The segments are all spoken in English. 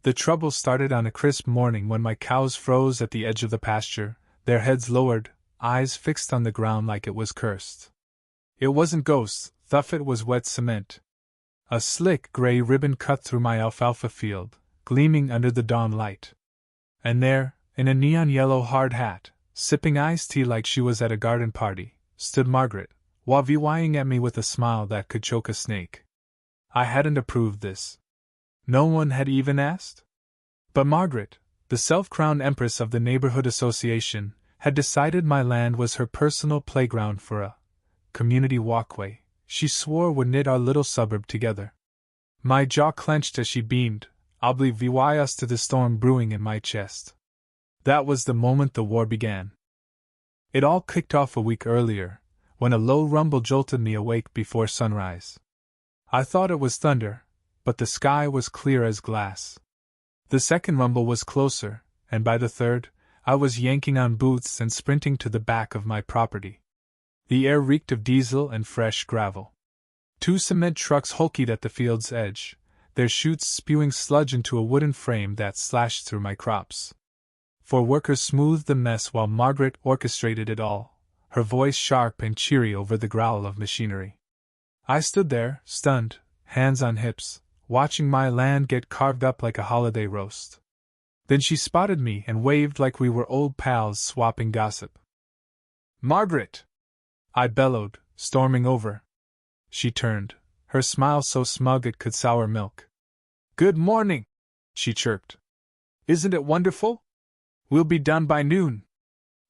The trouble started on a crisp morning when my cows froze at the edge of the pasture, their heads lowered, eyes fixed on the ground like it was cursed. It wasn't ghosts, Thuff, it was wet cement. A slick gray ribbon cut through my alfalfa field, gleaming under the dawn light. And there, in a neon yellow hard hat, sipping iced tea like she was at a garden party, stood Margaret, wavy-wying at me with a smile that could choke a snake. I hadn't approved this. No one had even asked? But Margaret, the self-crowned empress of the neighborhood association, had decided my land was her personal playground for a community walkway she swore would knit our little suburb together. My jaw clenched as she beamed, oblivious to the storm brewing in my chest. That was the moment the war began. It all kicked off a week earlier, when a low rumble jolted me awake before sunrise. I thought it was thunder, but the sky was clear as glass. The second rumble was closer, and by the third, I was yanking on boots and sprinting to the back of my property. The air reeked of diesel and fresh gravel. 2 cement trucks hulkied at the field's edge, their chutes spewing sludge into a wooden frame that slashed through my crops. 4 workers smoothed the mess while Margaret orchestrated it all, her voice sharp and cheery over the growl of machinery. I stood there, stunned, hands on hips, watching my land get carved up like a holiday roast. Then she spotted me and waved like we were old pals swapping gossip. "Margaret!" I bellowed, storming over. She turned, her smile so smug it could sour milk. "Good morning," she chirped. "Isn't it wonderful? We'll be done by noon.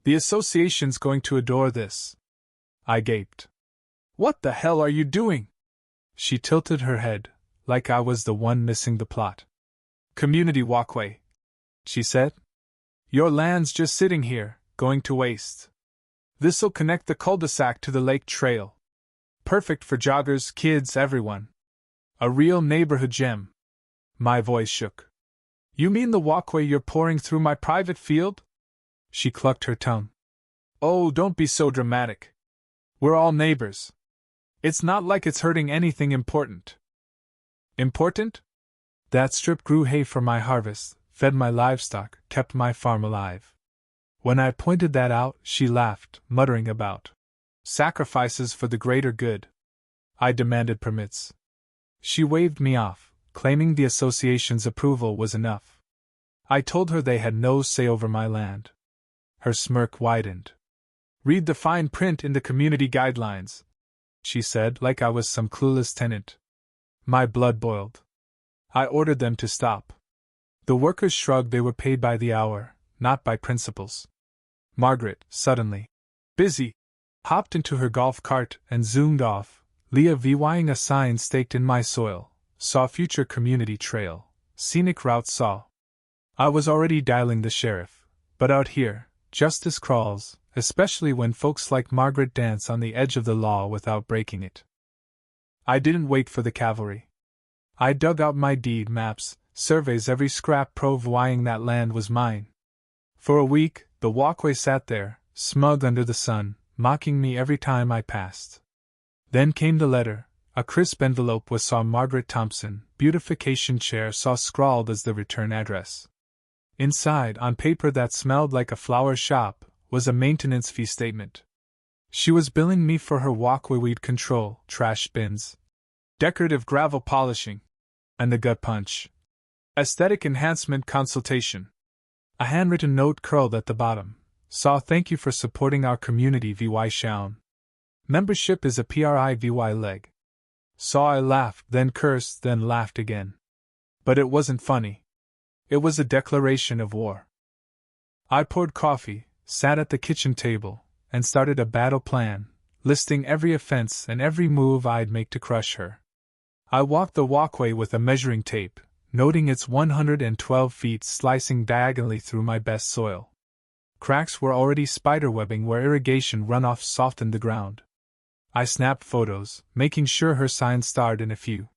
The association's going to adore this." I gaped. "What the hell are you doing?" She tilted her head, like I was the one missing the plot. "Community walkway," she said. "Your land's just sitting here, going to waste. This'll connect the cul-de-sac to the lake trail. Perfect for joggers, kids, everyone. A real neighborhood gem." My voice shook. "You mean the walkway you're pouring through my private field?" She clucked her tongue. "Oh, don't be so dramatic. We're all neighbors. It's not like it's hurting anything important." "Important?" That strip grew hay for my harvest, fed my livestock, kept my farm alive. When I pointed that out, she laughed, muttering about sacrifices for the greater good. I demanded permits. She waved me off, claiming the association's approval was enough. I told her they had no say over my land. Her smirk widened. "Read the fine print in the community guidelines," she said, like I was some clueless tenant. My blood boiled. I ordered them to stop. The workers shrugged. They were paid by the hour, not by principles. Margaret, suddenly busy, hopped into her golf cart and zoomed off, Leah vying a sign staked in my soil, saw future community trail, scenic route saw. I was already dialing the sheriff, but out here, justice crawls, especially when folks like Margaret dance on the edge of the law without breaking it. I didn't wait for the cavalry. I dug out my deed maps, surveys, every scrap proving that land was mine. For a week, the walkway sat there, smug under the sun, mocking me every time I passed. Then came the letter. A crisp envelope was saw Margaret Thompson, beautification chair saw scrawled as the return address. Inside, on paper that smelled like a flower shop, was a maintenance fee statement. She was billing me for her walkway weed control, trash bins, decorative gravel polishing, and the gut punch. Aesthetic enhancement consultation. A handwritten note curled at the bottom. Saw thank you for supporting our community vy Shaun. Membership is a PRIVY leg. Saw I laughed, then cursed, then laughed again. But it wasn't funny. It was a declaration of war. I poured coffee, sat at the kitchen table, and started a battle plan, listing every offense and every move I'd make to crush her. I walked the walkway with a measuring tape, noting its 112 feet slicing diagonally through my best soil. Cracks were already spiderwebbing where irrigation runoff softened the ground. I snapped photos, making sure her sign starred in a few.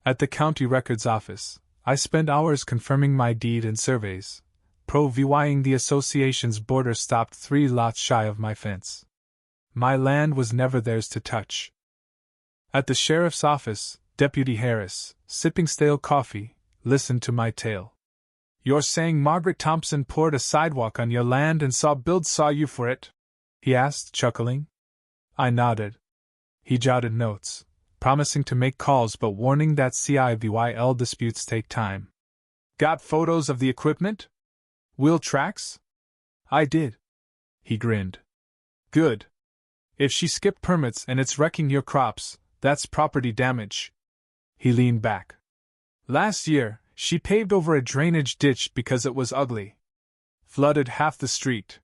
At the county records office, I spent hours confirming my deed and surveys, vying the association's border stopped 3 lots shy of my fence. My land was never theirs to touch. At the sheriff's office, Deputy Harris, sipping stale coffee, listened to my tale. You're saying Margaret Thompson poured a sidewalk on your land and saw you for it? He asked, chuckling. I nodded. He jotted notes, promising to make calls but warning that CIVYL disputes take time. Got photos of the equipment? Wheel tracks? I did. He grinned. Good. If she skipped permits and it's wrecking your crops, that's property damage. He leaned back. Last year, she paved over a drainage ditch because it was ugly. Flooded half the street.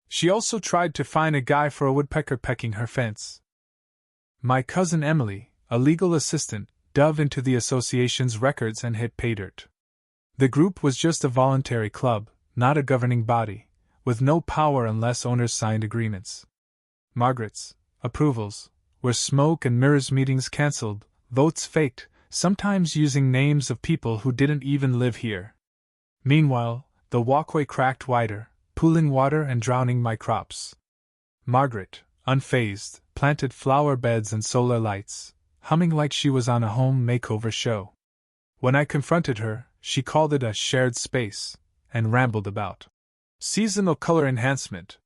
She also tried to fine a guy for a woodpecker pecking her fence. My cousin Emily, a legal assistant, dove into the association's records and hit pay dirt. The group was just a voluntary club, not a governing body, with no power unless owners signed agreements. Margaret's approvals were smoke and mirrors, meetings cancelled, votes faked, sometimes using names of people who didn't even live here. Meanwhile, the walkway cracked wider, pooling water and drowning my crops. Margaret, unfazed, planted flower beds and solar lights, humming like she was on a home makeover show. When I confronted her, she called it a shared space, and rambled about seasonal color enhancement.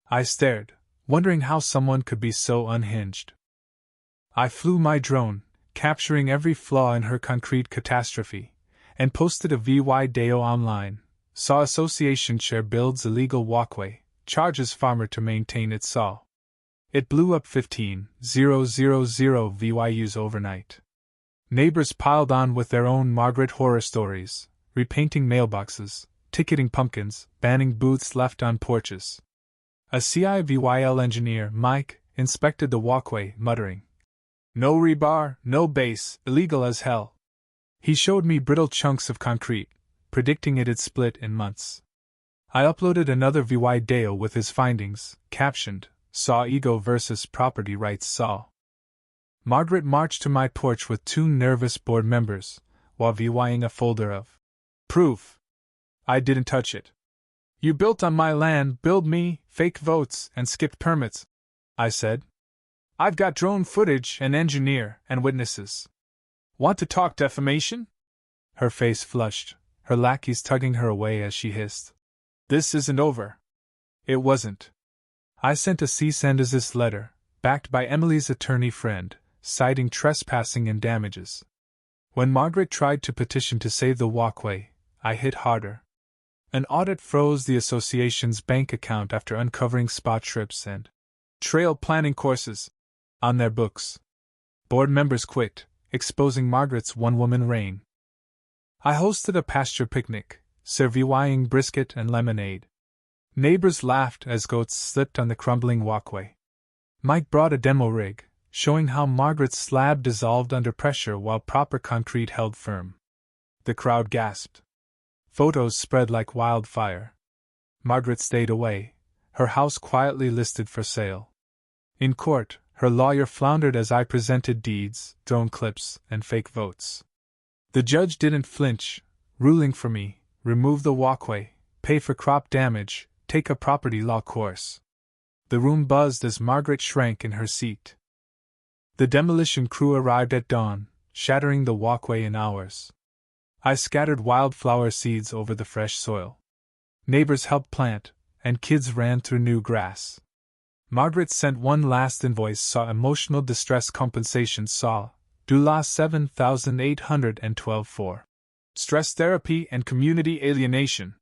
I stared, wondering how someone could be so unhinged. I flew my drone, capturing every flaw in her concrete catastrophe, and posted a video online. Saw association chair builds illegal walkway, charges farmer to maintain its saw. It blew up 15,000 VYUs overnight. Neighbors piled on with their own Margaret horror stories, repainting mailboxes, ticketing pumpkins, banning booths left on porches. A CIVYL engineer, Mike, inspected the walkway, muttering, "No rebar, no base, illegal as hell." He showed me brittle chunks of concrete, predicting it'd split in months. I uploaded another video with his findings, captioned, "Saw ego versus property rights saw." Margaret marched to my porch with two nervous board members, while VYing a folder of proof. I didn't touch it. "You built on my land, billed me, fake votes, and skipped permits," I said. "I've got drone footage, an engineer, and witnesses. Want to talk defamation?" Her face flushed, her lackeys tugging her away as she hissed, "This isn't over." It wasn't. I sent a cease and desist letter, backed by Emily's attorney friend, citing trespassing and damages. When Margaret tried to petition to save the walkway, I hit harder. An audit froze the association's bank account after uncovering spot trips and trail planning courses on their books. Board members quit, exposing Margaret's one-woman reign. I hosted a pasture picnic, serving brisket and lemonade. Neighbors laughed as goats slipped on the crumbling walkway. Mike brought a demo rig, showing how Margaret's slab dissolved under pressure while proper concrete held firm. The crowd gasped. Photos spread like wildfire. Margaret stayed away, her house quietly listed for sale. In court, her lawyer floundered as I presented deeds, drone clips, and fake votes. The judge didn't flinch, ruling for me: remove the walkway, pay for crop damage, take a property law course. The room buzzed as Margaret shrank in her seat. The demolition crew arrived at dawn, shattering the walkway in hours. I scattered wildflower seeds over the fresh soil. Neighbors helped plant, and kids ran through new grass. Margaret sent one last invoice, saw emotional distress compensation, saw $7,812 for stress therapy and community alienation.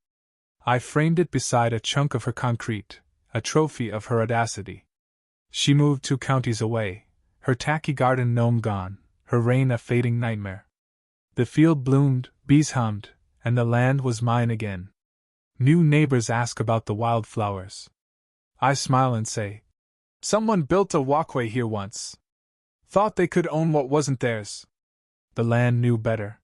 I framed it beside a chunk of her concrete, a trophy of her audacity. She moved 2 counties away, her tacky garden gnome gone, her reign a fading nightmare. The field bloomed, bees hummed, and the land was mine again. New neighbors ask about the wildflowers. I smile and say, "Someone built a walkway here once. Thought they could own what wasn't theirs." The land knew better.